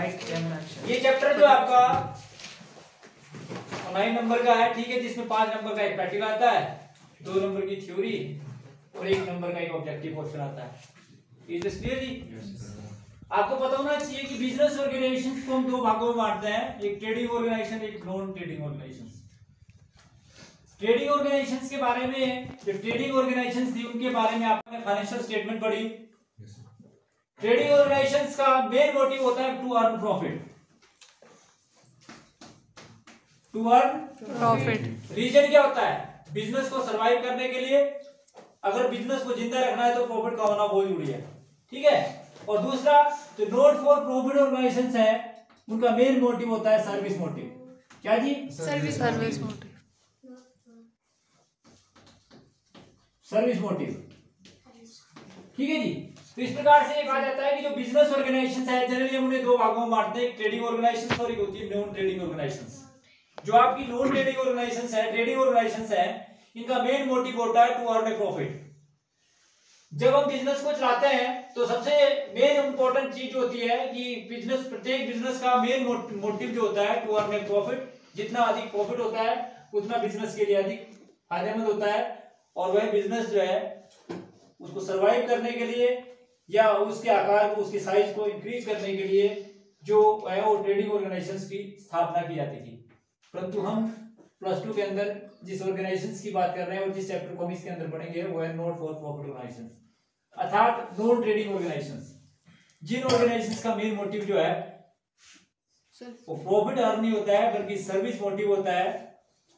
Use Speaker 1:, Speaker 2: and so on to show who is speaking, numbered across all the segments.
Speaker 1: ये चैप्टर जो आपका 9 नंबर का है, ठीक है, जिसमें 5 नंबर का एक प्रैक्टिकल आता है, 2 नंबर की थ्योरी और 1 नंबर का एक ऑब्जेक्टिव क्वेश्चन आता है। इज दिस क्लियर जी? आपको पता होना चाहिए कि बिजनेस ऑर्गेनाइजेशन को हम 2 भागों में बांटते हैं, एक ट्रेडिंग ऑर्गेनाइजेशन, एक non trading organisation. Trading organisations के बारे में, जो ट्रेडिंग ऑर्गेनाइजेशंस थी उनके बारे में आपने फाइनेंशियल स्टेटमेंट पढ़ी। ट्रेडिंग ऑर्गेनाइजेशंस का मेन मोटिव होता है to earn profit, to earn profit. Reason क्या होता है? बिजनेस को सरवाइव करने के लिए, अगर बिजनेस को जिंदा रखना है तो प्रॉफिट का होना बहुत जरूरी है, ठीक है। और दूसरा, जो नॉट फॉर प्रॉफिट ऑर्गेनाइजेशंस है उनका मेन मोटिव होता है सर्विस मोटिव। क्या जी? सर्विस मोटिव, सर्विस मोटिव, ठीक है जी। तो इस प्रकार से कहा जाता है कि जो बिजनेस ऑर्गेनाइजेशन है जनरली हम उन्हें 2 भागों में बांटते हैं, ट्रेडिंग ऑर्गेनाइजेशन और एक होती है नॉन ट्रेडिंग ऑर्गेनाइजेशन। जो आपकी नॉन ट्रेडिंग ऑर्गेनाइजेशन है, ट्रेडिंग ऑर्गेनाइजेशन है, इनका मेन मोटिव होता है टू अर्न ए प्रॉफिट। जब हम बिजनेस को चलाते हैं तो सबसे मेन इंपॉर्टेंट चीज होती है कि बिजनेस, प्रत्येक बिजनेस का मेन मोटिव जो होता है टू अर्न ए प्रॉफिट। जितना अधिक प्रॉफिट होता है उतना बिजनेस के लिए अधिक फायदेमंद होता है, और वह बिजनेस जो है उसको सरवाइव करने के लिए या उसके आकार को, उसके साइज को इंक्रीज करने के लिए जो है वो ट्रेडिंग ऑर्गेनाइजेशंस की स्थापना की जाती थी। परंतु हम +2 के अंदर जिस ऑर्गेनाइजेशंस की बात कर रहे हैं और जिस चैप्टर को हम इसके अंदर पढ़ेंगे वो है नॉट फॉर प्रॉफिट ऑर्गेनाइजेशंस, अर्थात नॉन ट्रेडिंग ऑर्गेनाइजेशंस। जिन ऑर्गेनाइजेशंस का मेन मोटिव जो है वो प्रॉफिट अर्न नहीं होता है बल्कि सर्विस मोटिव होता है,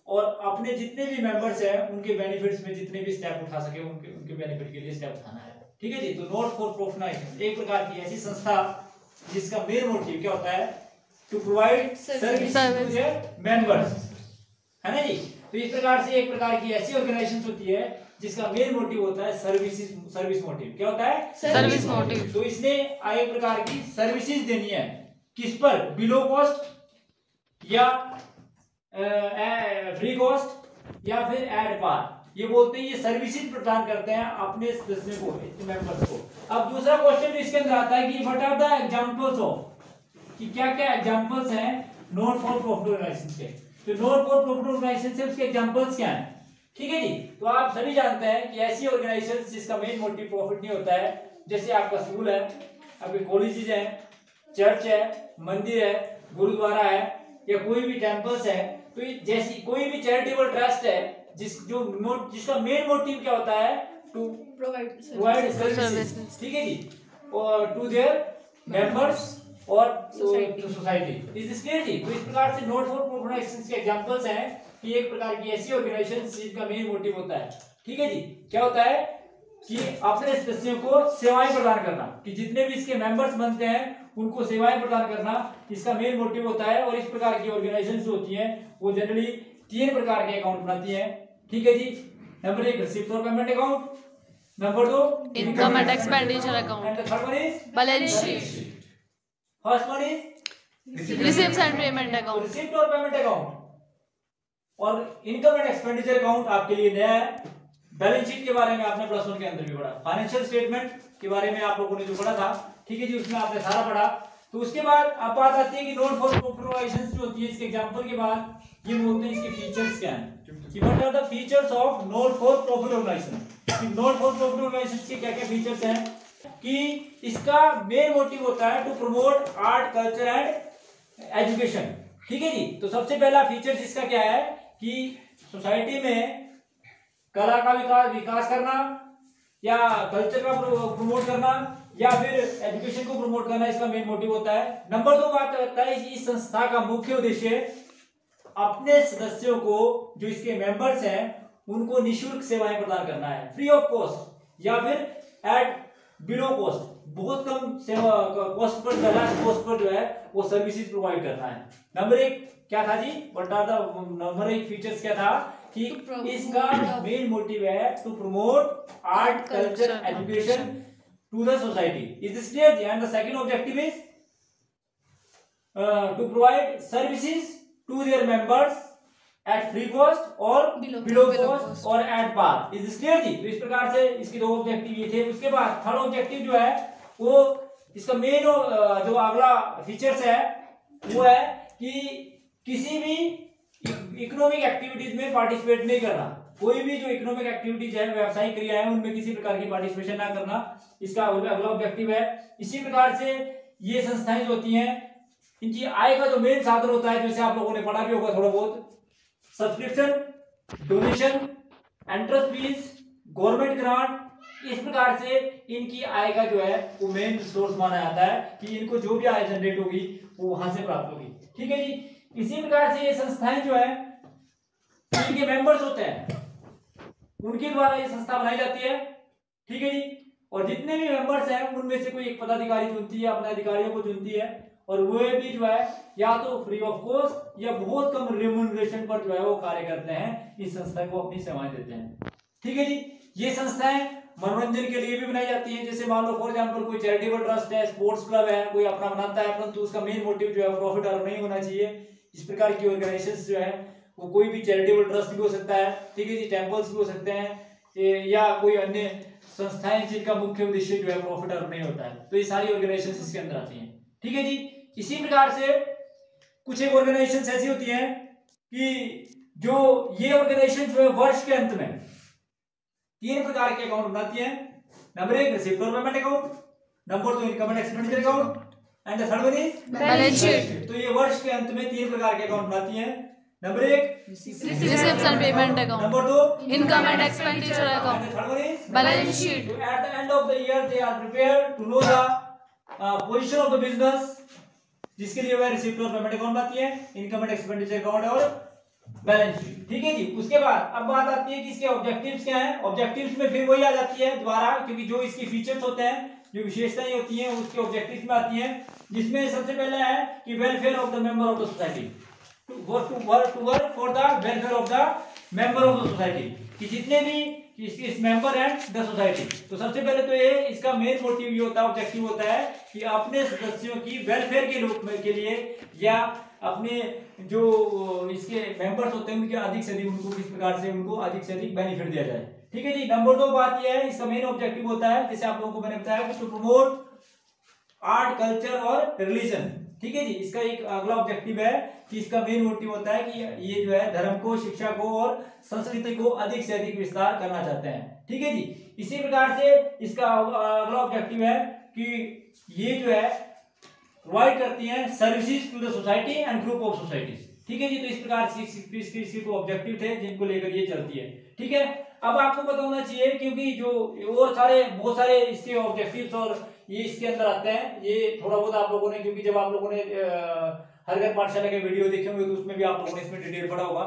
Speaker 1: और अपने जितने भी मेंबर्स हैं उनके बेनिफिट्स में जितने भी स्टेप उठा सके उनके बेनिफिट के लिए स्टेप उठाना है, ठीक है जी। तो नॉट फॉर प्रॉफिट एक प्रकार की ऐसी संस्था जिसका मेन मोटिव क्या होता है? To provide service to their members, है ना जी। तो इस प्रकार से एक प्रकार की ऐसी ऑर्गेनाइजेशन होती है जिसका मेन मोटिव होता है सर्विस मोटिव। क्या होता है? Service motive. तो इसने एक प्रकार की सर्विसेज देनी है, किस पर? बिलो कॉस्ट या फ्री कॉस्ट या फिर एट पार। ये बोलते हैं ये सर्विसेज प्रदान करते हैं अपने सदस्यों को, मेंबर्स को। अब दूसरा क्वेश्चन इसके अंदर आता है कि what are the examples of, कि क्या क्या एग्जांपल्स हैं नॉट फॉर प्रॉफिट ऑर्गेनाइजेशन के। तो नॉट फॉर प्रॉफिट ऑर्गेनाइजेशन से उसके एग्जांपल्स क्या हैं, ठीक है जी। तो आप सभी जानते हैं कि ऐसी ऑर्गेनाइजेशन जिसका मेन मोटिव प्रॉफिट नहीं होता है, जैसे आपका स्कूल है, आपके कॉलेजेस हैं, चर्च है, मंदिर है, गुरुद्वारा है, या कोई भी टेंपल्स है। तो जैसी कोई भी चैरिटेबल ट्रस्ट है जिसका मेन मोटिव क्या होता है? टू प्रोवाइड सर्विसेज, ठीक है जी, और टू देयर मेंबर्स और सोसाइटी। इज दिस क्लियर जी? तो इस प्रकार से नॉट फॉर प्रॉफिट ऑर्गेनाइजेशंस के एग्जांपल्स हैं कि एक प्रकार की ऐसी ऑर्गेनाइजेशन जिनका मेन मोटिव होता है, ठीक है जी, क्या होता है कि अपने सदस्यों को सेवाएं प्रदान करना, कि जितने भी इसके मेंबर्स बनते हैं उनको सेवाएं प्रदान करना इसका मेन मोटिव होता है। और इस प्रकार की ऑर्गेनाइजेशंस होती हैं वो जनरली 3 प्रकार के अकाउंट बनाती हैं, ठीक है जी। नंबर 1 रिसीप्ट और payment account, number 2
Speaker 2: income and expenditure account,
Speaker 1: and the third one is
Speaker 2: balance sheet.
Speaker 1: First one is
Speaker 2: receipt and payment account,
Speaker 1: receipt और पेमेंट अकाउंट। और इनकम एंड एक्सपेंडिचर अकाउंट आपके लिए नया है। बैलेंस शीट के बारे में आपने +1 के अंदर भी पढ़ा, फाइनेंशियल स्टेटमेंट के बारे में आप लोगों ने जो पढ़ा था, ठीक है जी, उसमें आपने सारा पढ़ा। तो उसके बाद अब बात आती है कि नॉट फॉर प्रॉफिट ऑर्गेनाइजेशंस जो होती है, इसके एग्जांपल के बाद ये बोलते हैं इसके फीचर्स क्या हैं, कि what are the features of not for profit organisation. कि नॉट फॉर प्रॉफिट ऑर्गेनाइजेशंस के क्या क्या फीचर्स हैं, कि इसका मेन मोटिव होता है to promote art, culture and education, ठीक है जी। तो सबसे पहला फीचर इसका क्या है कि सोसाइटी में कला का विकास करना, या कल्चर का प्रमोट करना, या फिर एजुकेशन को प्रमोट करना, इसका मेन मोटिव होता है। नंबर 2 बात करता है इस संस्था का मुख्य उद्देश्य अपने सदस्यों को, जो इसके मेंबर्स हैं, उनको निःशुल्क सेवाएं प्रदान करना है, फ्री ऑफ कॉस्ट, या फिर एट बिलो कॉस्ट, बहुत कम सेवा कॉस्ट पर, कॉस्ट पर जो है वो सर्विसेज प्रोवाइड करना है। नंबर 1 क्या था जी? What are the number 1 features क्या था कि इसका मेन मोटिव है to promote art, culture, education to the society. Is this clear? And the second objective is to provide services to their members at free cost और below cost और at par. Is this clear जी? तो इस प्रकार से इसके 2 objective ये थे। उसके बाद थर्ड ऑब्जेक्टिव जो है वो इसका मेन जो अगला फीचर्स है वो है कि किसी भी इकोनॉमिक एक्टिविटीज में पार्टिसिपेट नहीं करना। कोई भी जो इकोनॉमिक एक्टिविटीज है, व्यावसायिक क्रिया है, उनमें किसी प्रकार की पार्टिसिपेशन ना करना, इसका अगला ऑब्जेक्टिव है। इसी प्रकार से ये संस्थाएं जो होती हैं, इनकी आय का जो मेन साधन होता है, जैसे आप लोगों ने पढ़ा भी होगा थोड़ा बहुत, subscription, donation, entrance fees, government grant, इस प्रकार से इनकी आय का जो है वो मेन सोर्स माना जाता है कि इनको जो भी आय जनरेट होगी वो वहां से प्राप्त होगी। ठीक है जी। इसी प्रकार से ये संस्थाएं जो है, इनके मेंबर्स होते हैं, उनके द्वारा ये संस्था बनाई जाती है। ठीक है जी। और जितने भी मेंबर्स हैं उनमें से कोई एक पदाधिकारी चुनती है, अपने अधिकारियों को चुनती है, और वो भी जो है या तो फ्री ऑफ कॉस्ट या बहुत कम रेम्यूनरेशन पर जो है वो कार्य करते हैं, इस संस्था को अपनी सेवाएं देते हैं। ठीक है जी। ये संस्थाएं मनोरंजन के लिए भी बनाई जाती है। जैसे मान लो फॉर एग्जांपल कोई चैरिटेबल ट्रस्ट है, स्पोर्ट्स क्लब है, कोई अपना बनाता है, परंतु उसका मेन मोटिव जो है प्रॉफिट अर्न नहीं होना चाहिए। इस प्रकार की ऑर्गेनाइजेशंस जो है वो कोई भी चैरिटेबल ट्रस्ट भी हो सकता है, ठीक है जी, टेम्पल्स भी हो सकते हैं, या कोई अन्य संस्थाएं जिनका मुख्य उद्देश्य जो है प्रॉफिट अर्न नहीं होता है, तो ये सारी ऑर्गेनाइजेशंस इसके अंदर आती हैं। ठीक है जी। इसी प्रकार से कुछ एक ऑर्गेनाइजेशंस ऐसी होती हैं कि जो ये ऑर्गेनाइजेशन जो है वर्ष के अंत में 3 प्रकार के अकाउंट बनाती हैं। नंबर 1 रिसीप्ट और payment account, number 2 income and expenditure account, and the third one is
Speaker 2: balance sheet.
Speaker 1: तो ये वर्ष के अंत में 3 प्रकार के अकाउंट बनाती हैं। Number 1
Speaker 2: receipts and payment account,
Speaker 1: number 2
Speaker 2: income and expenditure
Speaker 1: and
Speaker 2: account,
Speaker 1: the third one is
Speaker 2: balance sheet.
Speaker 1: So at the end of the year they are prepared to know the position of the business, जिसके लिए वह receipt और payment account बनाती है, income and expenditure account और balance sheet. ठीक है जी। उसके बाद अब बात आती है कि इसके ऑब्जेक्टिव्स क्या हैं। ऑब्जेक्टिव्स में फिर वही आ जाती है दोबारा, क्योंकि जो इसकी फीचर्स होते हैं, जो विशेषताएं होती हैं, उसके ऑब्जेक्टिव्स में आती हैं, जिसमें सबसे पहले है कि welfare of the member of the society, to work for the welfare of the member of the society, कि जितने भी इस मेंबर एंड द सोसाइटी। तो सबसे पहले तो ये इसका मेन मोटिव ये होता है, ऑब्जेक्टिव होता है कि अपने सदस्यों की वेलफेयर के रूप में के लिए, या अपने जो इसके मेंबर्स होते हैं उनके अधिक से अधिक, उनको किस प्रकार से उनको अधिक से अधिक बेनिफिट दिया जाए। ठीक है जी। नंबर 2 बात यह है, इसका मेन ऑब्जेक्टिव होता है, जैसे आप लोगों को मैंने बताया कि टू प्रमोट आर्ट, कल्चर और रिलीजन। ठीक है जी। इसका एक अगला ऑब्जेक्टिव है कि इसका मेन मोटिव होता है कि ये जो है धर्म को, शिक्षा को और संस्कृति को अधिक से अधिक विस्तार करना चाहते हैं। ठीक है जी। इसी प्रकार से इसका अगला ऑब्जेक्टिव है कि ये जो है प्रोवाइड करती हैं services to the society and group of societies. ठीक है जी। तो इस प्रकार से इसके तो ऑब्जेक्टिव थे जिनको लेकर ये चलती है। ठीक है। अब आपको पता होना चाहिए, क्योंकि जो और बहुत सारे इसके ऑब्जेक्टिव्स और ये इसके अंदर आते हैं, ये थोड़ा बहुत आप लोगों ने, क्योंकि जब आप लोगों ने हर घर पाठशाला के वीडियो देखे होंगे तो उसमें भी आप लोगों ने इसमें डिटेल पढ़ा होगा।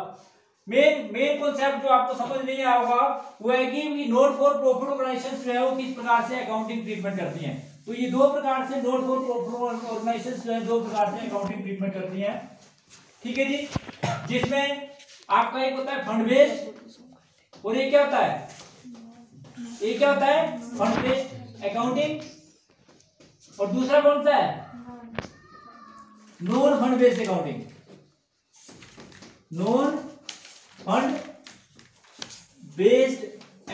Speaker 1: मेन कॉन्सेप्ट जो आपको समझ नहीं आया होगा वो है कि नॉट फॉर प्रॉफिट ऑर्गेनाइजेशंस जो है वो किस प्रकार से अकाउंटिंग ट्रीटमेंट करती हैं। तो ये 2 प्रकार से नॉट फॉर प्रॉफिट ऑर्गेनाइजेशंस जो है 2 प्रकार से अकाउंटिंग ट्रीटमेंट करती हैं। ठीक है जी। जिसमें आपका एक होता है फंड बेस्ड, और ये क्या होता है, ये क्या होता है फंड बेस्ड अकाउंटिंग, और दूसरा कौन सा है non fund based accounting, non fund based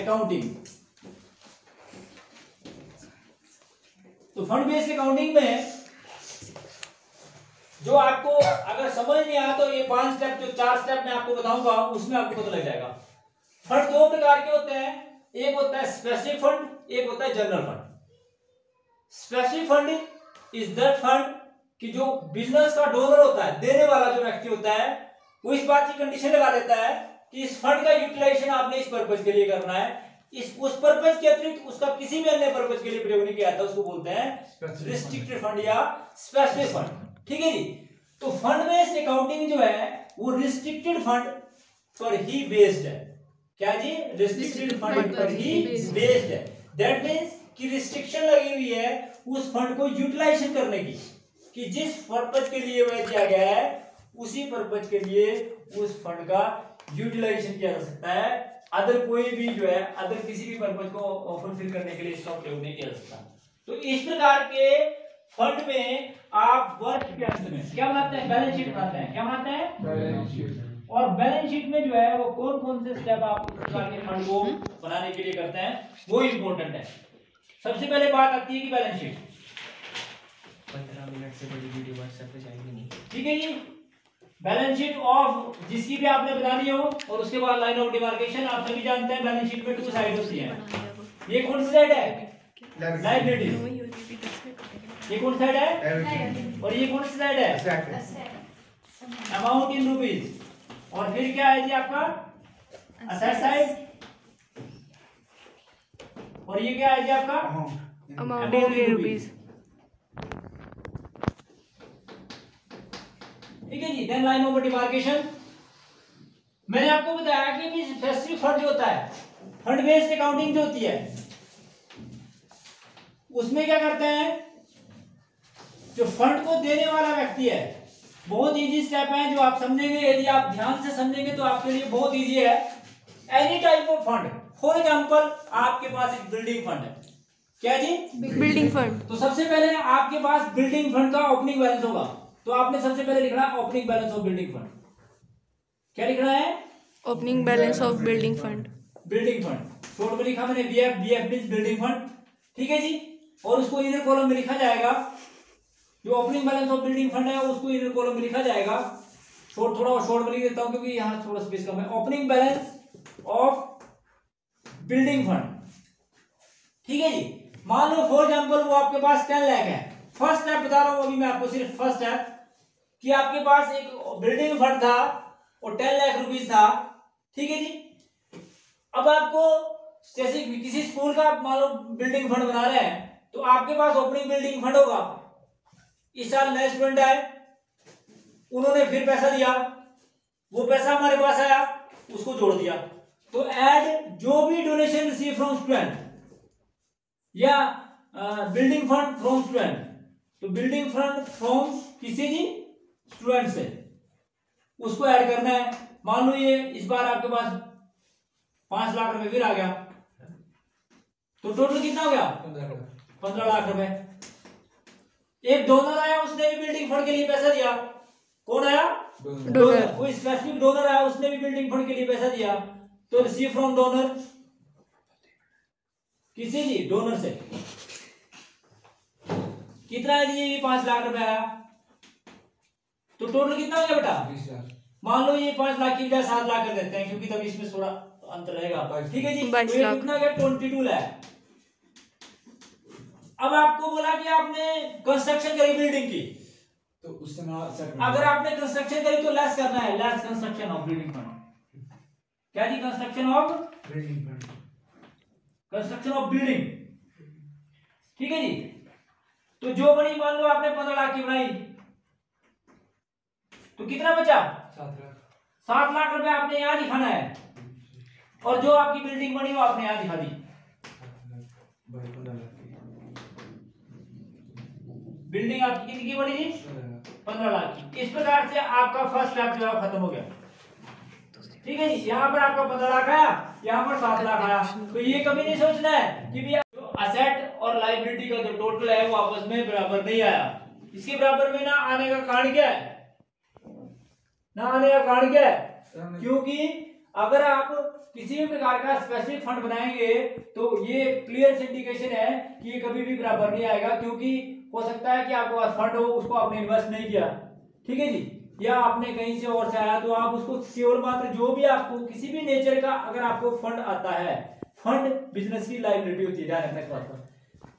Speaker 1: accounting. तो फंड बेस्ड अकाउंटिंग में जो आपको अगर समझ नहीं आया तो ये 5 स्टेप, जो 4 स्टेप मैं आपको बताऊंगा उसमें आपको पता लग जाएगा। फंड 2 प्रकार के होते हैं, एक होता है स्पेसिफिक फंड, एक होता है general fund. Specific fund is that fund कि जो बिजनेस का डोनर होता है, देने वाला जो व्यक्ति होता है, वो इस बात की कंडीशन लगा देता है कि इस फंड का यूटिलाइजेशन आपने इस पर्पज के लिए करना है, उस पर्पज के अतिरिक्त उसका किसी भी अन्य पर्पज के लिए प्रयोग नहीं किया था, उसको बोलते हैं रिस्ट्रिक्टेड फंड या स्पेसिफिक फंड। ठीक है जी। तो फंड बेस्ड अकाउंटिंग जो है वो रिस्ट्रिक्टेड फंड पर ही बेस्ड है। क्या जी? रिस्ट्रिक्टेड फंड पर ही बेस्ड है। दैट मींस कि रिस्ट्रिक्शन लगी हुई है उस फंड को यूटिलाइजेशन करने की, कि जिस पर्पज के लिए वह दिया गया है उसी पर्पज के लिए उस फंड का यूटिलाइजेशन किया जा सकता है। अदर कोई भी जो है अदर किसी भी पर्पज को फुलफिल करने के लिए इसका प्रयोग नहीं किया जा सकता। तो इस प्रकार के फंड में आप वर्ष के अंत में क्या बनाते हैं? बैलेंस शीट बनाते हैं। क्या बनाते हैं? Balance sheet. और बैलेंस शीट में जो है वो कौन कौन से स्टेप आप इस प्रकार के फंड को बनाने के लिए करते हैं वो इंपॉर्टेंट है। सबसे पहले बात आती है कि बैलेंस शीट।
Speaker 3: 15 मिनट से बड़ी वीडियो व्हाट्सएप पे जाएगी नहीं।
Speaker 1: ठीक है जी। बैलेंस शीट ऑफ जिसकी भी आपने बनानी हो, और उसके बाद लाइन ऑफ डिमार्केशन। आप सभी जानते हैं बैलेंस शीट में 2 साइड होती है। ये कौन सी साइड है? लायबिलिटी। ये कौन साइड है? और ये कौन सी साइड है? Amount in rupees. और फिर क्या है जी आपका? Asset side. और ये क्या है जी आपका?
Speaker 2: Amount in rupees.
Speaker 1: ठीक है जी। Then line of demarcation. मैंने आपको बताया कि भी स्पेसिफिक फंड जो होता है, फंड बेस्ड अकाउंटिंग जो होती है, उसमें क्या करते हैं, जो फंड को देने वाला व्यक्ति है, बहुत इजी स्टेप है जो आप समझेंगे, यदि आप ध्यान से समझेंगे तो आपके लिए बहुत इजी है। Any type of fund, for example आपके पास एक बिल्डिंग फंड है। क्या जी?
Speaker 2: Building fund.
Speaker 1: तो सबसे पहले आपके पास बिल्डिंग फंड का ओपनिंग बैलेंस होगा, तो आपने सबसे पहले लिखना है opening balance of building fund. क्या लिखना है?
Speaker 2: Opening balance of building fund.
Speaker 1: Building fund short में लिखा मैंने BF. BF means building fund. ठीक है जी। और उसको इनर कॉलम में लिखा जाएगा, जो opening balance of building fund है उसको इनर कॉलम में लिखा जाएगा। शॉर्ट थोड़ा और शॉर्ट में लिख देता हूं क्योंकि यहां थोड़ा स्पेस कम है। Opening balance of building fund. ठीक है जी। मान लो फॉर एग्जांपल वो आपके पास 10 लाख है। फर्स्ट स्टेप बता रहा हूं अभी मैं आपको, सिर्फ फर्स्ट स्टेप, कि आपके पास एक बिल्डिंग फंड था और 10 लाख रुपीस था। ठीक है जी। अब आपको जैसे किसी स्कूल का आप मान लो बिल्डिंग फंड बना रहे हैं, तो आपके पास ओपनिंग बिल्डिंग फंड होगा। इस साल नए स्टूडेंट आए, उन्होंने फिर पैसा दिया, वो पैसा हमारे पास आया, उसको जोड़ दिया। तो ऐड जो भी डोनेशन रिसीव फ्रॉम स्टूडेंट या बिल्डिंग फंड फ्रॉम स्टूडेंट, तो बिल्डिंग फंड फ्रॉम किसी भी स्टूडेंट से उसको ऐड करना है। मान लो ये इस बार आपके पास 5 लाख रुपए फिर आ गया, तो टोटल कितना हो गया? 15 लाख रुपए। एक डोनर आया, उसने भी बिल्डिंग फंड के लिए पैसा दिया। कौन आया? डोनर। कोई स्पेसिफिक डोनर आया, उसने भी बिल्डिंग फंड के लिए पैसा दिया, तो रिसीव फ्रॉम डोनर, किसी भी डोनर से कितना है जी? ये 5 लाख रुपए आया, तो टोटल कितना हो गया बेटा? 20 लाख। मान लो ये 5 लाख की बजाय 7 लाख कर देते हैं क्योंकि तभी इसमें थोड़ा अंतर रहेगा। ठीक है जी। तो ये कितना गया? 22 लाख। अब आपको बोला कि आपने कंस्ट्रक्शन करी बिल्डिंग की,
Speaker 4: तो उस समय
Speaker 1: अगर आपने कंस्ट्रक्शन करी तो लेस करना है, less construction of building fund. क्या जी? Construction of
Speaker 4: building fund,
Speaker 1: construction of building. ठीक है जी। तो जो बनी, मान लो आपने 15 लाख की बनाई, तो कितना बचा?
Speaker 4: 7 लाख।
Speaker 1: 7 लाख रुपए आपने यहां दिखाना है, और जो आपकी बिल्डिंग बनी वो आपने यहां दिखा दी।
Speaker 4: 15 लाख।
Speaker 1: बिल्डिंग आपकी कितनी की बनी थी? 15 लाख की। इस प्रकार से आपका फर्स्ट स्टेप जो है खत्म हो गया। ठीक है जी। यहाँ पर आपका 15 लाख आया, यहाँ पर 7 लाख आया। तो ये कभी नहीं सोचना है कि भैया असेट और लायबिलिटी का जो टोटल है वो आपस में बराबर नहीं आया। इसके बराबर में ना आने का कारण क्या है? ना आने का कारण क्या है? क्योंकि अगर आप किसी भी प्रकार का स्पेसिफिक फंड बनाएंगे तो ये क्लियर इंडिकेशन है कि ये कभी भी बराबर नहीं आएगा, क्योंकि हो सकता है कि आपके पास फंड हो, उसको आपने इन्वेस्ट नहीं किया। ठीक है जी। या आपने कहीं से और से आया, तो आप उसको केवल मात्र जो भी आपको किसी भी नेचर का अगर आपको फंड आता है, फंड बिजनेस की लायबिलिटी होती है, ध्यान रखना इस बात पर।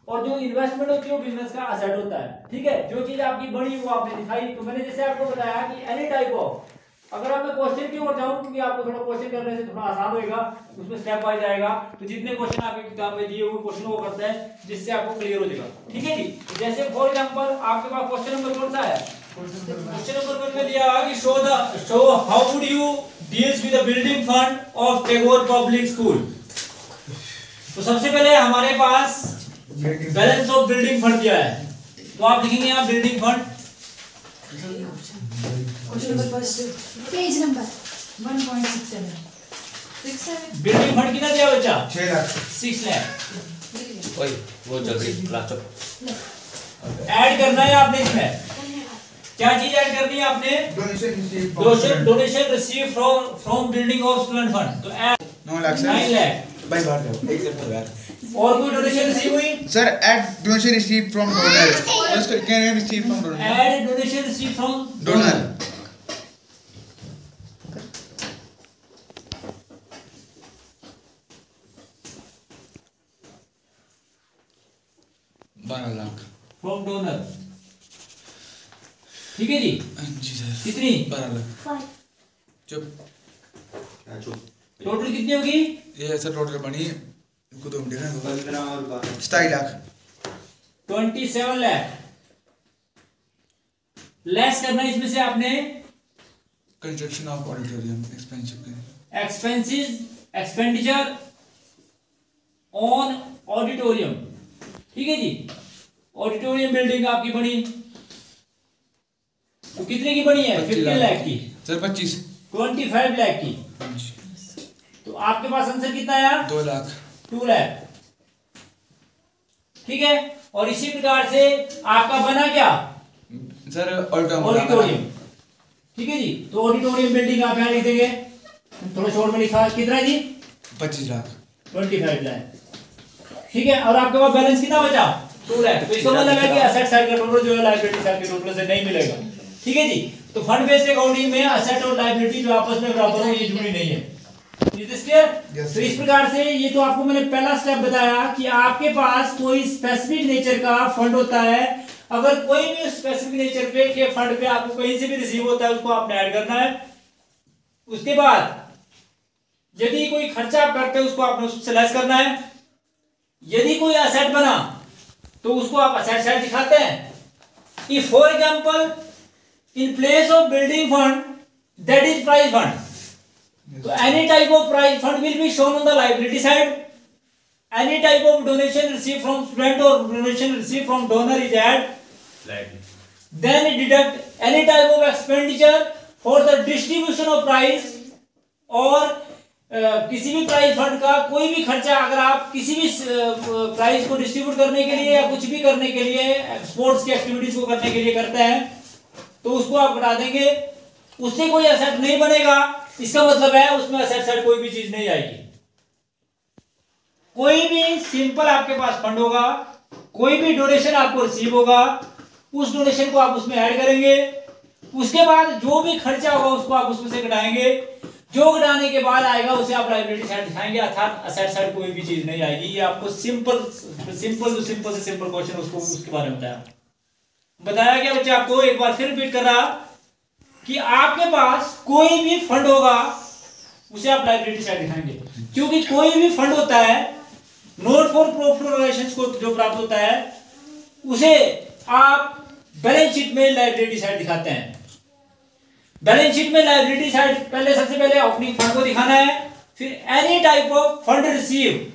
Speaker 1: और जो इन्वेस्टमेंट होती है वो बिजनेस का असेट होता है। ठीक है। जो चीज आपकी बड़ी वो आपने दिखाई। तो मैंने जैसे आपको बताया कि एनी टाइप ऑफ, अगर आप मैं क्वेश्चन की ओर जाऊं क्योंकि आपको थोड़ा क्वेश्चन करने से थोड़ा आसान होगा, उसमें स्टेप वाइज आएगा, तो जितने क्वेश्चन आपकी किताब में दिए हुए क्वेश्चन वो करते हैं जिससे आपको क्लियर हो जाएगा। ठीक है जी। जैसे फॉर एग्जांपल आपके पास क्वेश्चन नंबर कौन सा है? क्वेश्चन नंबर 1 में दिया कि show how would you deals with the building fund of Tagore public school. तो सबसे पहले हमारे पास बैलेंस ऑफ बिल्डिंग फंड दिया है, तो आप लिखेंगे यहाँ building fund.
Speaker 5: Question number first, page number 1.67।
Speaker 1: Building fund कितना दिया बच्चा?
Speaker 4: 6 लाख।
Speaker 1: 6 लाख।
Speaker 3: ओए वो चल रही क्लास चुप।
Speaker 1: ऐड करना है आपने इसमें, क्या चीज ऐड करनी है आपने? Donation receive from building of student fund. तो ऐड
Speaker 4: 9 लाख।
Speaker 1: 9 लाख।
Speaker 4: भाई बाहर जाओ एक सेकंड यार
Speaker 1: और कोई डोनेशन रिसीव हुई?
Speaker 6: Sir, add donation received from donor. Just can I receive from donor?
Speaker 1: Add donation received from
Speaker 6: Donor.
Speaker 4: 12 lakh
Speaker 1: from donor. ठीक है जी।
Speaker 4: जी सर
Speaker 1: कितनी?
Speaker 4: 12 लाख
Speaker 5: 5
Speaker 4: चुप
Speaker 1: टोटल कितनी होगी?
Speaker 4: ये सर टोटल बनी इनको 2 मिनट है
Speaker 6: 15 और 12 27 लाख
Speaker 1: 27 लाख लेस करना इसमें से आपने
Speaker 4: construction of auditorium
Speaker 1: expenditure on auditorium. ठीक है जी। ऑडिटोरियम बिल्डिंग आपकी बनी तो कितने की बनी है? 15 लाख की।
Speaker 4: सर 25
Speaker 1: 25 लाख की। तो आपके पास आंसर कितना आया?
Speaker 4: 2 लाख
Speaker 1: 2 लाख। ठीक है। और इसी प्रकार से आपका बना क्या?
Speaker 4: Sir
Speaker 1: auditorium. ठीक है जी। तो ऑडिटोरियम बिल्डिंग आप यहाँ लिख देंगे, थोड़ा शॉर्ट में लिखा कितना जी?
Speaker 4: 25 लाख
Speaker 1: 25 लाख। ठीक है। और आपके पास बैलेंस कितना बचा? 2 लाख। तो इसका मतलब है कि असेट साइड का टोटल जो है लायबिलिटी साइड के टोटल से नहीं मिलेगा। ठीक है जी। तो फंड बेस्ड अकाउंटिंग में असेट और लायबिलिटी जो आपस में बराबर हो ये जुड़ी नहीं है। तो इस प्रकार से ये तो आपको मैंने पहला स्टेप बताया कि आपके पास कोई स्पेसिफिक नेचर का फंड होता है। अगर कोई भी स्पेसिफिक नेचर पे के फंड पे आपको कहीं से भी रिसीव होता है उसको आपने ऐड करना है। उसके बाद यदि कोई खर्चा आप करते हैं उसको आपने उससे लेस करना है। यदि कोई असेट बना तो उसको आप असेट साइड दिखाते हैं। If for example in place of building fund that is prize fund, so any type of prize fund will be shown on the liability side. Any type of donation received from student or donation received from donor is add. Then deduct any type of expenditure for the distribution of prize और किसी भी prize fund का कोई भी खर्चा अगर आप किसी भी प्राइज को डिस्ट्रीब्यूट करने के लिए या कुछ भी करने के लिए स्पोर्ट्स की एक्टिविटीज को करने के लिए करते हैं तो उसको आप घटा देंगे। उससे कोई असेट नहीं बनेगा। इसका मतलब है उसमें असेट साइड कोई भी चीज नहीं आएगी। कोई भी सिंपल आपके पास फंड होगा, कोई भी डोनेशन आपको रिसीव होगा, उस डोनेशन को आप उसमें ऐड करेंगे। उसके बाद जो भी खर्चा होगा उसको आप उसमें से घटाएंगे। जो घटाने के बाद आएगा उसे आप लायबिलिटी साइड दिखाएंगे, अर्थात असेट साइड कोई भी चीज नहीं आएगी। ये आपको सिंपल से सिंपल क्वेश्चन उसको उसके बारे में बताया क्या बच्चे? आपको एक बार फिर रिपीट कर रहा कि आपके पास कोई भी फंड होगा उसे आप लायबिलिटी साइड दिखाएंगे, क्योंकि कोई भी फंड होता है नोट फॉर प्रॉफिट ऑर्गेनाइजेशंस को जो प्राप्त होता है उसे आप बैलेंस शीट में लायबिलिटी साइड दिखाते हैं। बैलेंस शीट में लायबिलिटी साइड पहले सबसे पहले ओपनिंग फंड को दिखाना है, फिर any type of fund receive,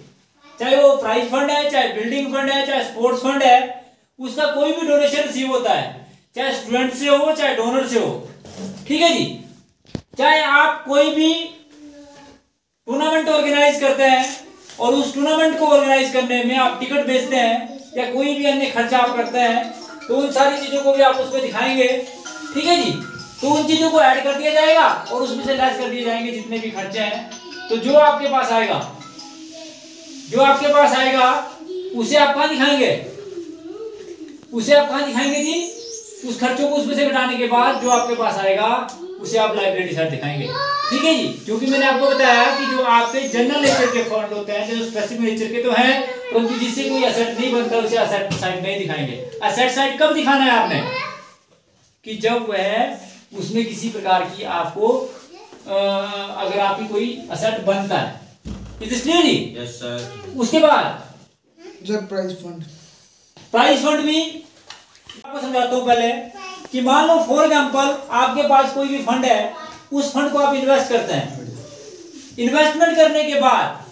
Speaker 1: चाहे वो प्राइज फंड है, चाहे बिल्डिंग फंड है, चाहे स्पोर्ट्स फंड है, उसका कोई भी डोनेशन रिसीव होता है, चाहे स्टूडेंट से हो चाहे डोनर से हो। ठीक है जी। चाहे आप कोई भी टूर्नामेंट ऑर्गेनाइज करते हैं और उस टूर्नामेंट को ऑर्गेनाइज करने में आप टिकट बेचते हैं या कोई भी अन्य खर्चा आप करते हैं तो उन सारी चीजों को भी आप उसमें दिखाएंगे। ठीक है जी। तो उन चीजों को ऐड कर दिया जाएगा और उसमें से लेस कर दिए जाएंगे जितने भी खर्चे हैं। तो जो आपके पास आएगा उसे आप कहां दिखाएंगे? जी? उस खर्चों को उसमें से घटाने के बाद जो आपके पास आएगा उसे आप लायबिलिटी साइड दिखाएंगे। ठीक है जी। क्योंकि मैंने आपको बताया कि जो आपके जनरल नेचर के फंड होते हैं, जो स्पेसिफिक नेचर के तो हैं, परंतु जिससे कोई असेट नहीं बनता उसे असेट साइड नहीं दिखाएंगे। असेट साइड कब दिखाना है आपने? कि जब वह उसमें किसी प्रकार की आपको अगर आपकी कोई असेट बनता है। इसलिए जी।
Speaker 3: Yes sir.
Speaker 1: उसके बाद
Speaker 6: जब प्राइज फंड भी
Speaker 1: आपको समझाता हूं पहले कि मान लो फॉर एग्जांपल आपके पास कोई भी फंड है, उस फंड को आप इन्वेस्ट करते हैं। इन्वेस्टमेंट करने के बाद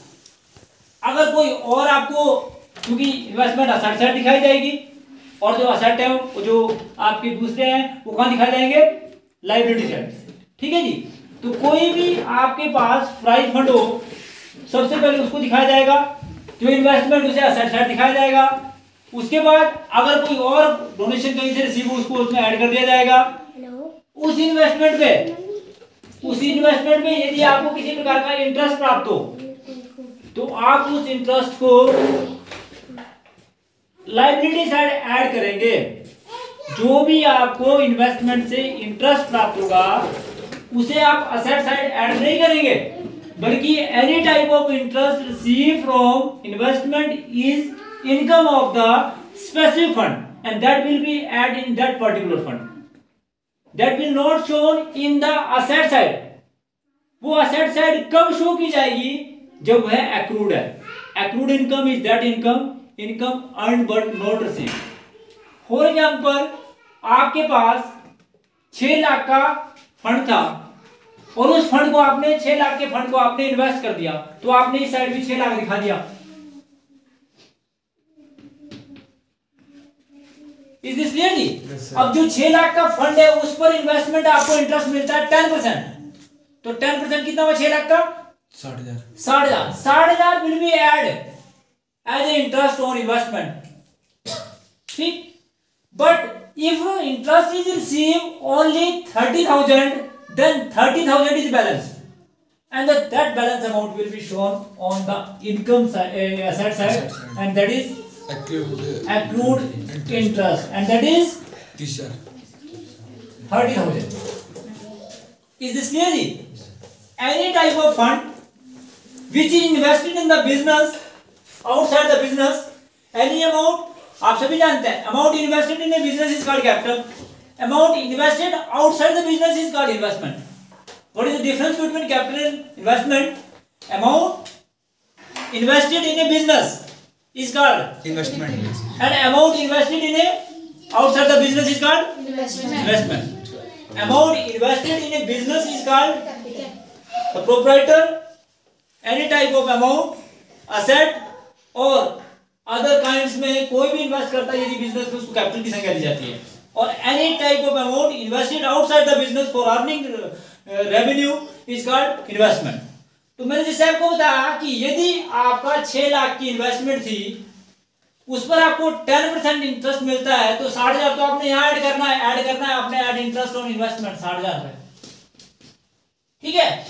Speaker 1: अगर कोई और आपको, क्योंकि इन्वेस्टमेंट असेट साइड दिखाई जाएगी और जो असेट है वो जो आपके दूसरे हैं वो कहां दिखाई जाएंगे? Liability side. ठीक है जी। तो कोई भी आपके पास प्राइज फंड हो सबसे पहले उसको दिखाया जाएगा, जो इन्वेस्टमेंट उसे असेट साइड दिखाया जाएगा। उसके बाद अगर कोई और डोनेशन कहीं से रिसीव हो उसको उसमें ऐड कर दिया जाएगा। उस इन्वेस्टमेंट में यदि आपको किसी प्रकार का इंटरेस्ट प्राप्त हो तो आप उस इंटरेस्ट को लायबिलिटी साइड ऐड करेंगे। जो भी आपको इन्वेस्टमेंट से इंटरेस्ट प्राप्त होगा उसे आप असेट साइड ऐड नहीं करेंगे, बल्कि any type of interest receive from investment is income of the specific fund and that will be add in that particular fund, that will not shown in the asset side. वो asset side कब show की जाएगी? जब वह accrued है। Accrued income is that income earn but not receive. For example, आपके पास 6 लाख का फंड था और उस फंड को आपने 6 लाख के फंड को आपने इन्वेस्ट कर दिया, तो आपने इस साइड भी 6 लाख दिखा दिया। इज दिस क्लियर जी? अब जो 6 लाख का फंड है उस पर इन्वेस्टमेंट आपको इंटरेस्ट मिलता है 10%, तो 10% कितना हुआ 6 लाख का? 60,000। 60,000 will be add as a interest on investment. ठीक, but if interest is received only 30,000, then 30,000 is balanced, and that balance amount will be shown on the income side, asset side, and that is accrued interest, and that is 30,000. Is this clear? Any type of fund which is invested in the business, outside the business, any amount, आप सभी जानते हैं, amount invested in A business is called capital, amount invested outside the business is called investment. What is the difference between capital and investment? Amount invested in A business is called
Speaker 4: investment
Speaker 1: and amount invested in A outside the business is called investment. Amount invested in A business is called the proprietor, any type of amount, asset और other kinds में कोई भी invest करता है यदि business में, उसको capital की संख्या दी जाती है। और any type of amount invested outside the business for earning revenue is called investment. तो मैंने जैसे आपको बताया कि यदि आपका 6 लाख की इन्वेस्टमेंट थी, उस पर आपको 10% इंटरेस्ट मिलता है, तो 60,000 तो आपने यहाँ ऐड करना है, आपने ऐड इंटरेस्ट ऑन इन्वेस्टमेंट 60,000 है, ठीक है।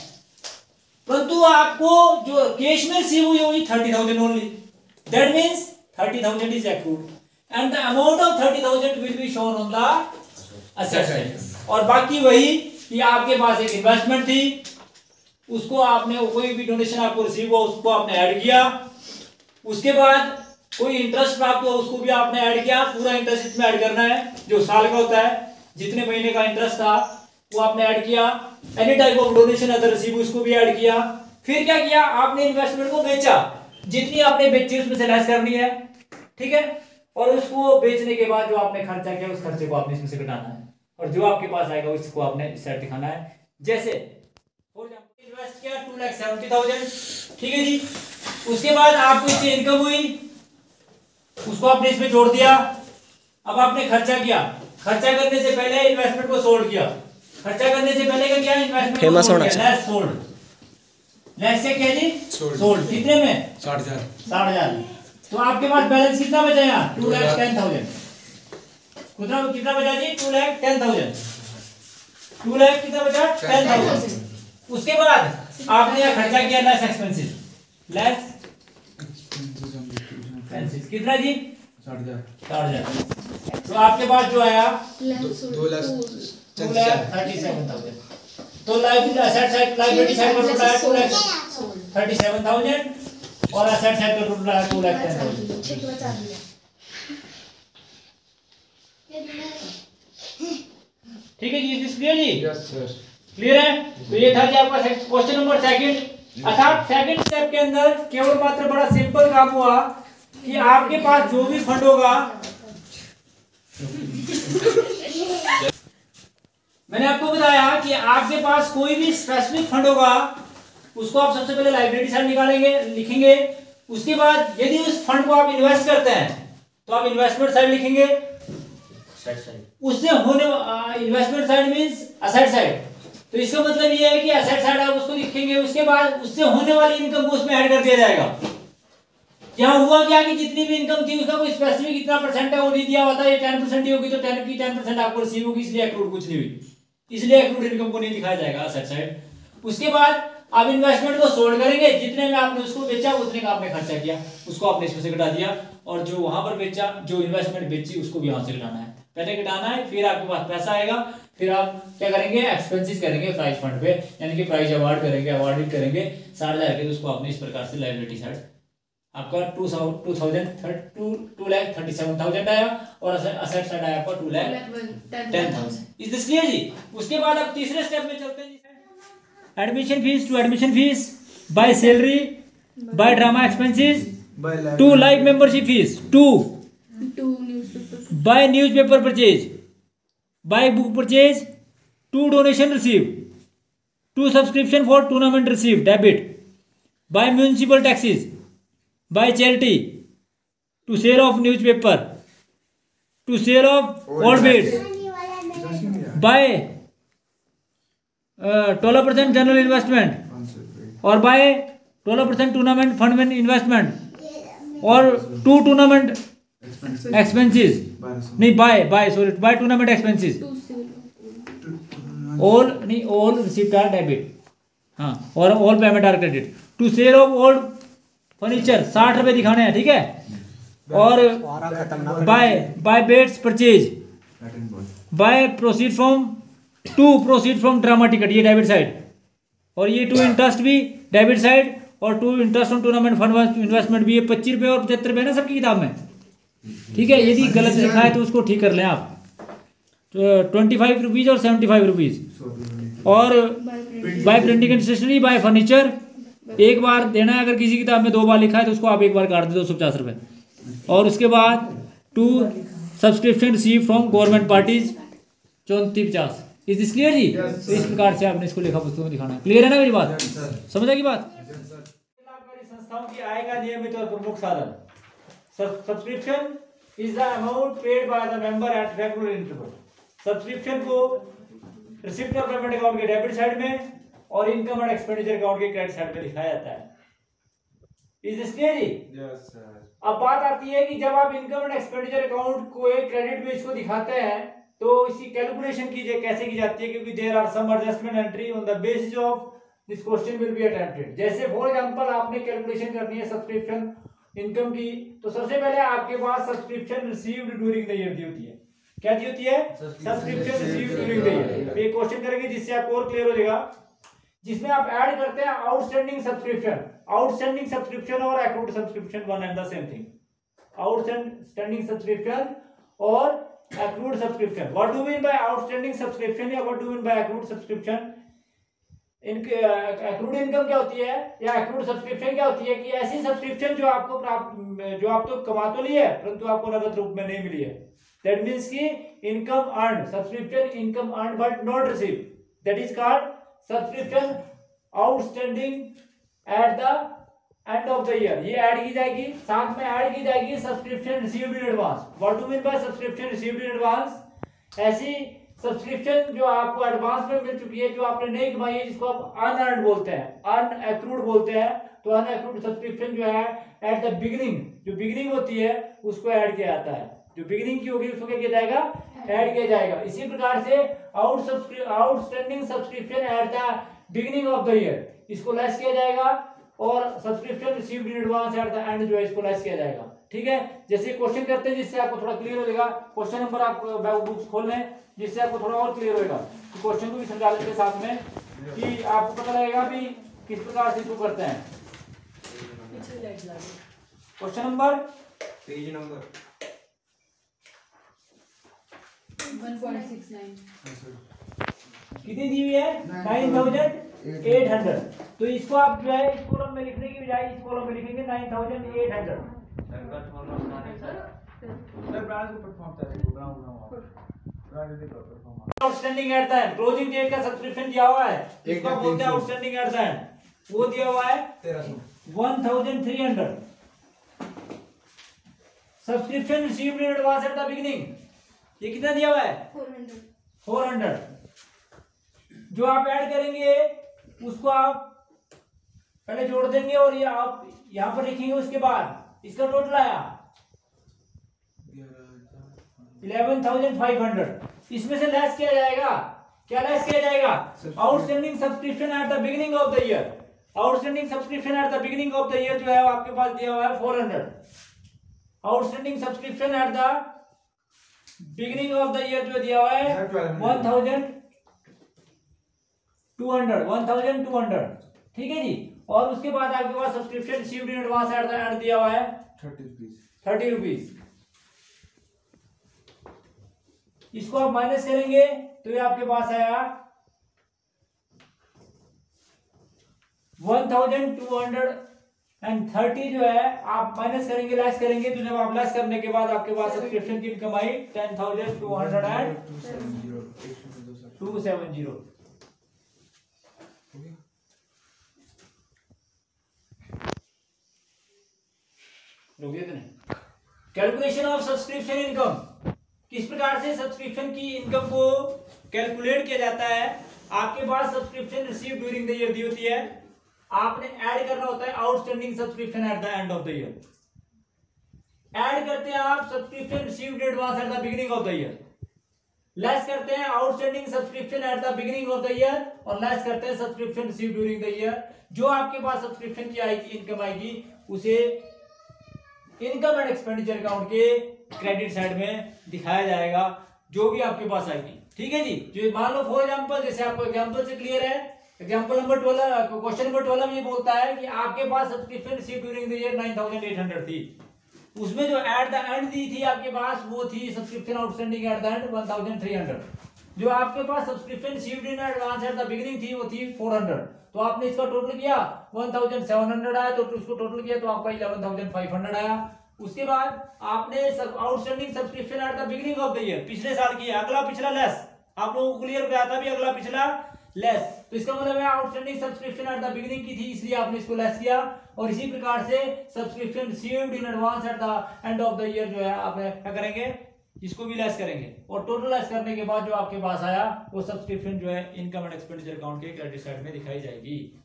Speaker 1: परंतु आपको जो कैश में रिसीव हुई होगी 30,000 only. That means 30,000 is accrued and the amount of 30,000 will be shown on the asset side। और बाकी वही कि आपके पास एक इन्वेस्टमेंट थी, उसको आपने कोई भी डोनेशन आपको रिसीव हुआ उसको आपने ऐड किया, उसके बाद कोई इंटरेस्ट प्राप्त हुआ उसको भी आपने ऐड किया, पूरा इंटरेस्ट इसमें ऐड करना है जो साल का होता है, जितने महीने का इंटरेस्ट था वो आपने ऐड किया, any type of donation other receive उसको भी ऐड किया। फिर क्या किया? आपने इन्वेस्टमेंट को बेचा, जितनी आपने बेची उसमें से लेस करनी है, ठीक है। और उसको बेचने के बाद जो आपने खर्चा किया उस खर्चे को आपने इसमें से घटाना है, और जो आपके पास आएगा उसको आपने इस साइड दिखाना है। जैसे फॉर एग्जांपल इन्वेस्ट किया 2,70,000, ठीक है जी। उसके बाद आपको इससे इनकम हुई, उसको आपने इसमें जोड़ दिया। अब आपने खर्चा किया, खर्चा करने से पहले इन्वेस्टमेंट को सोल्ड किया, खर्चा करने से पहले क्या किया? इन्वेस्टमेंट को सोल्ड किया, लेस सोल्ड, लेस से क्या जी? सोल्ड। कितने में? 60,000। तो आपके पास बैलेंस कितना बचा यहाँ? 2,10,000। कितना बचा जी? 2,10,000। 2 लाख कितना बचा? 10,000। उसके बाद आपने यहाँ खर्चा किया लेस एक्सपेंसेस, लेस एक्सपेंसेस कितना जी? 60,000। तो आपके पास जो आया 2,37,000। तो liability asset side, liability side का टोटल आया 2,37,000 और असेट साइड का टोटल आया 2,10,000। ठीक है जी, दिस क्लियर जी?
Speaker 6: Yes sir.
Speaker 1: क्लियर है? तो ये था जी आपका क्वेश्चन नंबर सेकंड। अर्थात सेकंड स्टेप के अंदर केवल मात्र बड़ा सिंपल काम हुआ कि आपके पास जो भी फंड होगा, मैंने आपको बताया कि आपके पास कोई भी स्पेसिफिक फंड होगा उसको आप सबसे पहले लायबिलिटी साइड निकालेंगे, लिखेंगे। उसके बाद यदि उस फंड को आप इन्वेस्ट करते हैं तो आप इन्वेस्टमेंट साइड लिखेंगे, उससे होने investment side means asset side. तो इसका मतलब ये है कि असेट साइड आप उसको लिखेंगे, उसके बाद उससे होने वाली इनकम को उसमें ऐड कर दिया जाएगा। यहाँ हुआ क्या कि जितनी भी इनकम थी उसका कोई स्पेसिफिक इतना परसेंट है वो नहीं दिया हुआ था, ये 10% ही होगी तो 10 की 10% आपको रिसीव होगी, इसलिए एक्रूड कुछ नहीं हुई, इसलिए एक्रूड इनकम को नहीं दिखाया जाएगा असेट साइड। उसके बाद अब इन्वेस्टमेंट को सोल्ड करेंगे, जितने में आपने उसको बेचा उतने का आपने खर्चा किया, उसको आपने इसमें से घटा दिया, और जो वहां पर बेचा, जो इन्वेस्टमेंट बेची, उसको भी वहां से घटाना है। पहले घटाना है, फिर आपके पास पैसा आएगा, फिर आप क्या करेंगे, एक्सपेंसेस करेंगे प्राइस फंड पे, यानी कि प्राइस अवार्ड करेंगे, अवार्डेड करेंगे 60,000 के, तो उसको आपने इस प्रकार से लायबिलिटी साइड आपका 2,37,000 आया, और असेट साइड आया आपका 2,10,000। इज दिस क्लियर जी? उसके बाद आप तीसरे स्टेप में चलते हैं जी। Admission fees, to admission fees, by salary, by drama expenses, to life membership fees, to by newspaper purchase, by book purchase, to donation receive, to subscription for tournament receive debit, by municipal taxes, by charity, to sale of newspaper, to sale of old bids, by 12% general investment, और by 12% tournament fund में investment, और to tournament expenses, नहीं by tournament expenses, all receipt are debit, हाँ, और all payment are credit, to sale of old furniture 60 रुपए दिखाने हैं, ठीक है, और by beds purchase, by proceed from drama ticket, ये डेबिट साइड, और ये टू इंटरेस्ट भी डेबिट साइड, और to interest on tournament fund investment भी, ये 25 रुपये और 75 रुपये ना सबकी किताब में, ठीक है। यदि गलत लिखा है तो उसको ठीक कर लें आप। तो 25 रुपीज़ और 75 रुपीज़, और by printing and stationery, by furniture एक बार देना है, अगर किसी किताब में 2 बार लिखा है तो उसको आप एक बार काट दे 250 रुपये, और उसके बाद to subscription receive from government parties 3450। Is this clear जी? तो इस प्रकार से आपने इसको लेखा पुस्तकों में दिखाना है। क्लियर है ना मेरी बात? समझ आएगी बात? लाभकारी संस्थाओं की आय का नियमित और प्रमुख साधन subscription is the amount paid by the member at regular interval. Subscription को रिसिप्ट ऑफ पेमेंट अकाउंट के डेबिट साइड में और इनकम एंड एक्सपेंडिचर अकाउंट के क्रेडिट साइड में दिखाया जाता है। इज दिस क्लियर जी? Yes sir. अब बात आती है कि जब आप इनकम एंड एक्सपेंडिचर अकाउंट को एक क्रेडिट बेस को दिखाते हैं तो इसकी कैलकुलेशन कीजिए कैसे की जाती है, क्योंकि there are some adjustment entry on the basis of this question will be attempted. जैसे फॉर एग्जांपल आपने कैलकुलेशन करनी है सब्सक्रिप्शन इनकम की, तो सबसे पहले आपके पास subscription received during the year दी होती है। क्या दी होती है? Subscription received during the year. ये क्वेश्चन करेंगे जिससे आपको और क्लियर हो जाएगा, जिसमें आप ऐड करते हैं आउटस्टैंडिंग सब्सक्रिप्शन और accrued subscription, one and the same thing. Outstanding subscription और accrued subscription. What do you mean by outstanding subscription या what do you mean by accrued subscription? इनके accrued income क्या होती है या accrued subscription क्या होती है कि ऐसी सब्सक्रिप्शन जो आपको जो आप तो कमा तो ली है परंतु आपको नगद रूप में नहीं मिली है। That means कि income earned, subscription income earned but not received, that is called subscription outstanding at the and of the year. ये ऐड की जाएगी, साथ में ऐड की जाएगी subscription received in advance. What do mean by subscription received in advance? ऐसी subscription जो आपको एडवांस में मिल चुकी है, जो आपने नहीं कमाई है, जिसको आप अनअर्न्ड बोलते हैं, अनएक्रूड बोलते हैं। तो अनएक्रूड सब्सक्रिप्शन जो है एट द बिगिनिंग, जो बिगिनिंग होती है उसको ऐड किया जाता है। जो बिगिनिंग की होगी उसको क्या किया जाएगा? ऐड किया जाएगा। इसी प्रकार से outstanding subscription at the beginning of the year, इसको लेस किया जाएगा, और subscription received in advance at the and जो है इसको लेस किया जाएगा। ठीक है, जैसे क्वेश्चन करते हैं जिससे आपको थोड़ा क्लियर हो जाएगा। क्वेश्चन नंबर आप बुक्स खोल लें जिससे आपको थोड़ा और क्लियर होगा। तो क्वेश्चन को भी समझा लेते हैं साथ में कि आपको पता लगेगा भी किस प्रकार से इसको करते हैं। क्वेश्चन नंबर
Speaker 3: पेज नंबर
Speaker 5: 1.69
Speaker 1: कितनी दी हुई है? 9800। तो इसको आप जो है इस कॉलम में लिखने की बजाय इस कॉलम में लिखेंगे 9800। Outstanding at the end, closing date का सब्सक्रिप्शन दिया हुआ है, इसको बोलते हैं आउटस्टैंडिंग एट द एंड। वो दिया हुआ है 1300। Subscription received in advance at the beginning, ये कितना दिया हुआ है? 400। जो आप ऐड करेंगे उसको आप पहले जोड़ देंगे और ये आप यहां पर लिखेंगे। उसके बाद इसका टोटल आया 11,500। इसमें से लेस किया जाएगा, क्या लेस किया जाएगा? Outstanding subscription at the beginning of the year. Outstanding subscription at the beginning of the year जो है आपके पास दिया हुआ है 400। Outstanding subscription at the beginning of the year जो दिया हुआ है 1200, ठीक है जी। और उसके बाद आपके पास subscription received in advance at the end दिया हुआ है 30 रुपीज। इसको आप माइनस करेंगे तो ये आपके पास आया 1230 जो है आप माइनस करेंगे, लेस करेंगे, तो जब आप लेस करने के बाद आपके पास सब्सक्रिप्शन की income I 10,270। Calculation of subscription income, किस प्रकार से सब्सक्रिप्शन की इनकम को कैलकुलेट किया जाता है। आपके पास subscription receive during the year दी होती है, आपने ऐड करना होता है outstanding subscription at the end of the year. Add करते हैं आप subscription received advance at the beginning of the year, less करते हैं outstanding subscription at the beginning of the year और लेस करते हैं subscription received during the year. जो आपके पास सब्सक्रिप्शन की आएगी इनकम आएगी उसे इनकम एंड एक्सपेंडिचर अकाउंट के क्रेडिट साइड में दिखाया जाएगा, जो भी आपके पास आएगी, ठीक है जी। जो मान लो फॉर एग्जांपल, जैसे आपको एग्जांपल से क्लियर है, एग्जांपल नंबर 12 क्वेश्चन नंबर 12 में ये बोलता है कि आपके पास subscription receive during the year 9800 थी, उसमें जो एट द एंड दी थी आपके पास वो थी subscription outstanding at the end 1300। जो आपके पास subscription received in advance at the beginning थी वो थी 400, तो आपने इसका टोटल किया 1700 आया, तो उसको टोटल किया तो आपका 11500 आया। उसके बाद आपने outstanding subscription at the beginning of the year पिछले साल की, अगला पिछला लेस, आप लोगों को क्लियर बताया था भी अगला पिछला लेस, तो इसका मतलब है outstanding subscription at the beginning की थी इसलिए आपने इसको लेस किया। और इसी प्रकार से subscription received in advance at the end of the year जो है आप क्या करेंगे, इसको भी लेस करेंगे और टोटल लेस करने के बाद जो आपके पास आया वो सब्सक्रिप्शन जो है इनकम एंड एक्सपेंडिचर अकाउंट के क्रेडिट साइड में दिखाई जाएगी।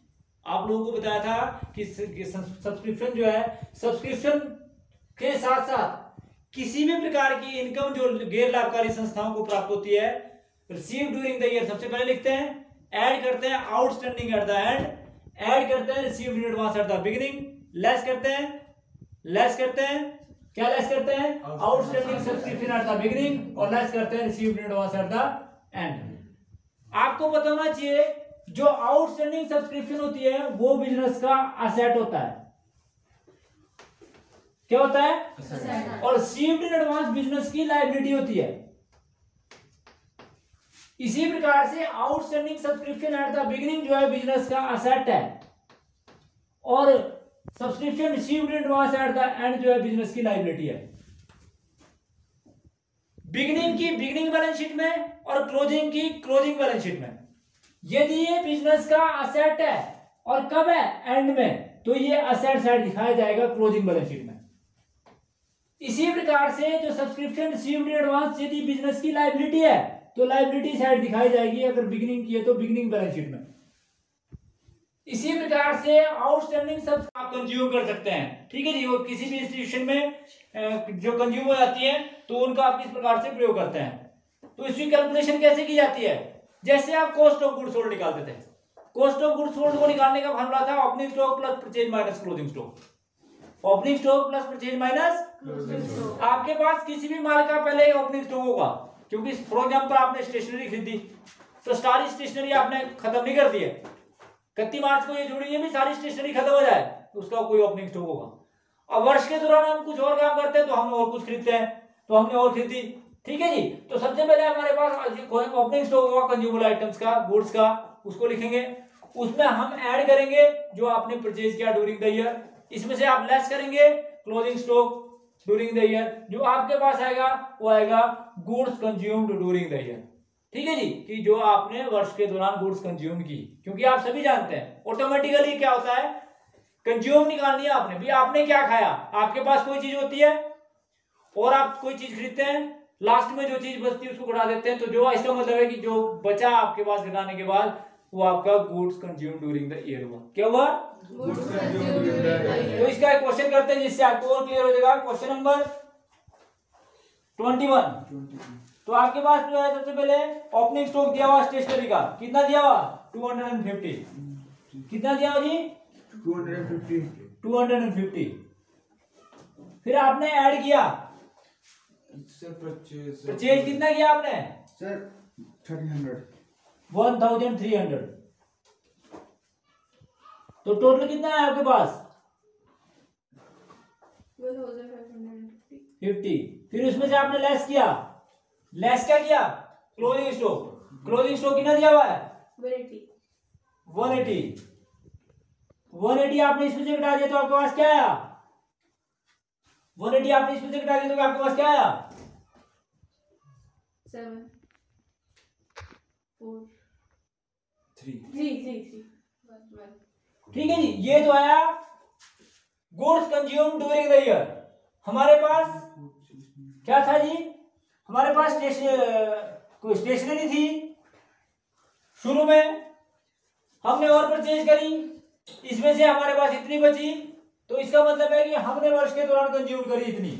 Speaker 1: आप लोगों को बताया था कि सब्सक्रिप्शन जो है, सब्सक्रिप्शन के साथ साथ किसी भी प्रकार की इनकम जो गैर लाभकारी संस्थाओं को प्राप्त होती है रिसीव ड्यूरिंग द ईयर, सबसे पहले लिखते हैं, ऐड करते हैं outstanding at the and, add करते हैं received in advance at the beginning, less करते हैं क्या लेस करते हैं outstanding subscription at the beginning और लेस करते हैं received in advance at the and. आपको पता होना चाहिए जो आउटस्टैंडिंग सब्सक्रिप्शन होती है वो बिजनेस का असेट होता है, क्या होता है, और रिसीव्ड इन एडवांस बिजनेस की लायबिलिटी होती है। इसी प्रकार से outstanding subscription at the beginning जो है बिजनेस का असेट है और subscription received in advance at the and जो है बिजनेस की लायबिलिटी है। बिगिनिंग बैलेंस शीट में और क्लोजिंग की क्लोजिंग बैलेंस शीट में यदि ये बिजनेस का असेट है और कब है, एंड में, तो ये असेट साइड दिखाया जाएगा क्लोजिंग बैलेंस शीट में। इसी प्रकार से जो सब्सक्रिप्शन रिसीव्ड इन एडवांस यदि बिजनेस की लायबिलिटी है तो लायबिलिटी साइड दिखाई जाएगी, अगर बिगिनिंग की है तो बिगिनिंग बैलेंस शीट में। इसी प्रकार से आउटस्टैंडिंग सब आप कंज्यूम कर सकते हैं, ठीक है जी। और किसी भी इंस्टीट्यूशन में जो कंज्यूम हो जाती है तो उनका आप किस प्रकार से प्रयोग करते हैं, तो इसकी कैलकुलेशन कैसे की जाती है। जैसे आप कॉस्ट ऑफ गुड्स सोल्ड निकालते थे, कॉस्ट ऑफ गुड्स सोल्ड को निकालने का फॉर्मूला था opening stock plus purchase minus closing stock, opening stock plus purchase minus. आपके पास किसी भी माल का पहले ओपनिंग स्टॉक होगा, क्योंकि फॉर एग्जांपल आपने स्टेशनरी खरीदी तो सारी स्टेशनरी आपने खत्म नहीं कर दी है, 31 मार्च को ये जरूरी है भी सारी स्टेशनरी खत्म हो जाए, तो उसका कोई ओपनिंग स्टॉक होगा। अब वर्ष के दौरान हम कुछ और काम करते हैं तो हम और कुछ खरीदते हैं, तो हमने और खरीदी, ठीक है जी। तो सबसे पहले हमारे पास ओपनिंग स्टॉक होगा कंज्यूमेबल आइटम्स का, गुड्स का, उसको लिखेंगे, उसमें हम ऐड करेंगे जो आपने परचेज किया ड्यूरिंग द ईयर, इसमें से आप लेस करेंगे closing stock during the year, जो आपके पास आएगा वो आएगा goods consumed during the year, ठीक है जी, कि जो आपने वर्ष के दौरान गुड्स कंज्यूम की। क्योंकि आप सभी जानते हैं ऑटोमेटिकली क्या होता है, कंज्यूम निकालनी है आपने भी, आपने क्या खाया, आपके पास कोई चीज होती है और आप कोई चीज खरीदते हैं, लास्ट में जो चीज बचती है उसको घटा देते हैं, तो जो इसका मतलब है कि जो बचा आपके पास घटाने के बाद वो आपका goods consume during the year हुआ। क्या हुआ, तो इसका एक क्वेश्चन करते हैं जिससे आपको और क्लियर हो जाएगा। Question number 21। तो आपके पास जो है सबसे पहले ओपनिंग स्टॉक दिया हुआ स्टेशनरी का, कितना दिया हुआ 250, कितना दिया हुआ जी
Speaker 6: 250.
Speaker 1: 250। फिर आपने ऐड किया,
Speaker 4: सर परचेज
Speaker 1: परचेज कितना किया आपने?
Speaker 6: Sir, 1300.
Speaker 1: 1300। तो टोटल कितना है आपके पास? 50। फिर उसमें से आपने लेस किया, लेस क्या किया? Closing stock. क्लोजिंग स्टॉक कितना दिया हुआ है? 180। 180 आपने इसमें से घटा दिया तो आपके पास क्या आया? 180 आपने इसमें से घटा दिया तो आपके पास क्या आया?
Speaker 2: 7 4
Speaker 4: 3
Speaker 2: 3
Speaker 1: ठीक है जी, ये तो आया goods consume during the year. हमारे पास क्या था जी? हमारे पास कोई स्टेशनरी थी, शुरू में हमने और परचेज करी, इसमें से हमारे पास इतनी बची, तो इसका मतलब है कि हमने वर्ष के दौरान कंज्यूम करी इतनी।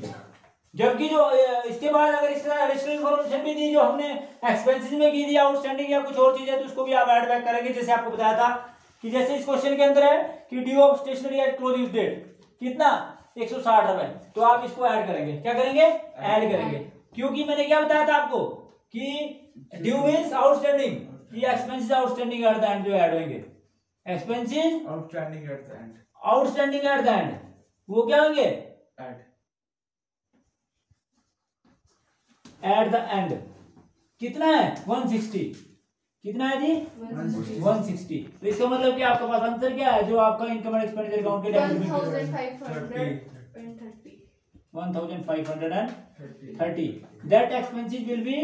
Speaker 1: जबकि जो इसके बाद अगर इस तरह एडिशनल इन्फॉर्मेशन भी दी जो हमने एक्सपेंसेस में की थी, आउटस्टैंडिंग या कुछ और चीजें, तो उसको भी आप ऐड बैक करेंगे। जैसे आपको बताया था कि जैसे इस क्वेश्चन के अंदर है कि due of stationery at closing date कितना 160 रुपए, तो आप इसको ऐड करेंगे। क्या करेंगे? ऐड करेंगे, क्योंकि मैंने क्या बताया था आपको कि ड्यू मींस आउटस्टैंडिंग, कि expenses outstanding at the and जो ऐड होंगे, expenses
Speaker 4: outstanding at the and
Speaker 1: outstanding at the and, वो क्या होंगे?
Speaker 4: Add
Speaker 1: eight the and. कितना है? 160। कितना है जी? 160। तो इसका मतलब कि आपके पास आंसर क्या है जो आपका इनकम एंड एक्सपेंडिचर अकाउंट के डेबिट में 1530 that expenses will be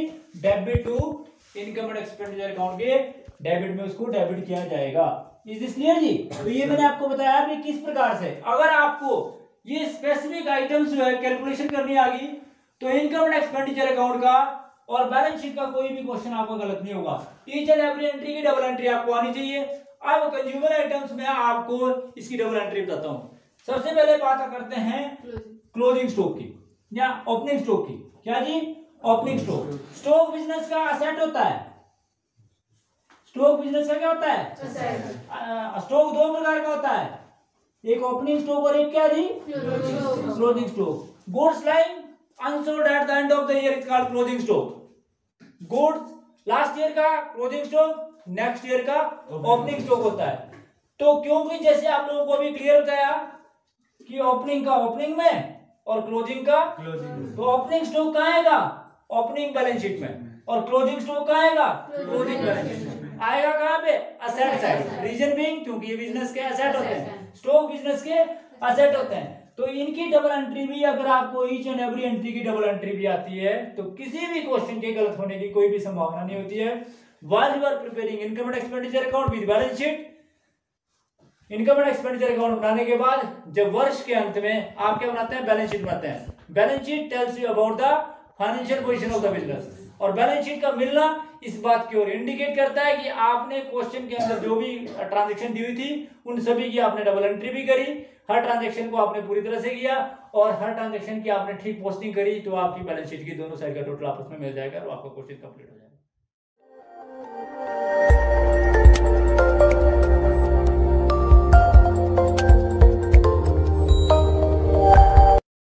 Speaker 1: debit to income and expenditure account के डेबिट में उसको डेबिट किया जाएगा। इज दिस क्लियर जी? तो ये मैंने आपको बताया भी किस प्रकार से। अगर आपको ये स्पेसिफिक आइटम्स जो है कैलकुलेशन करनी आ गई तो इनकम एंड एक्सपेंडिचर अकाउंट का और बैलेंस शीट का कोई भी क्वेश्चन आपका गलत नहीं होगा। ईच एंड एवरी एंट्री की डबल एंट्री आपको आनी चाहिए। अब कंज्यूमर आइटम्स में आपको इसकी डबल एंट्री बताता हूं। सबसे पहले बात करते हैं क्लोजिंग स्टॉक की या ओपनिंग स्टॉक की। क्या जी? Opening stock. स्टॉक बिजनेस का असेट होता है। स्टॉक बिजनेस का क्या होता है? स्टॉक दो प्रकार का होता है, एक ओपनिंग स्टॉक और एक क्या जी? Closing stock. Goods lying unsold at the end of the year is called closing stock. Goods last year का closing stock, next year का opening stock होता है। तो क्योंकि जैसे आप लोगों को अभी क्लियर बताया कि ओपनिंग का ओपनिंग में और क्लोजिंग का क्लोजिंग, तो ओपनिंग स्टॉक कहाँ आएगा? ओपनिंग बैलेंस शीट में। और क्लोजिंग स्टॉक कहाँ आएगा? क्लोजिंग बैलेंस शीट में। आएगा कहाँ पे? Asset side. रीजन बीइंग क्योंकि ये बिजनेस के असेट होते हैं, स्टॉक बिजनेस के असेट होते हैं। तो इनकी डबल एंट्री भी, अगर आपको ईच एंड एवरी एंट्री की डबल एंट्री भी आती है तो किसी भी क्वेश्चन के गलत होने की कोई भी संभावना नहीं होती है। While you are preparing income and expenditure account with balance sheet, income and expenditure account बनाने के बाद जब वर्ष के अंत में आप क्या बनाते हैं? बैलेंस शीट बनाते हैं। Balance sheet tells you about the financial position of the business, और बैलेंस शीट का मिलना इस बात की ओर इंडिकेट करता है कि आपने क्वेश्चन के अंदर जो भी ट्रांजैक्शन दी हुई थी उन सभी की आपने डबल एंट्री भी करी, हर ट्रांजैक्शन को आपने पूरी तरह से किया और हर ट्रांजैक्शन की आपने ठीक पोस्टिंग करी, तो आपकी बैलेंस शीट की दोनों साइड का टोटल आपस में मिल जाएगा और आपका क्वेश्चन कंप्लीट हो जाएगा।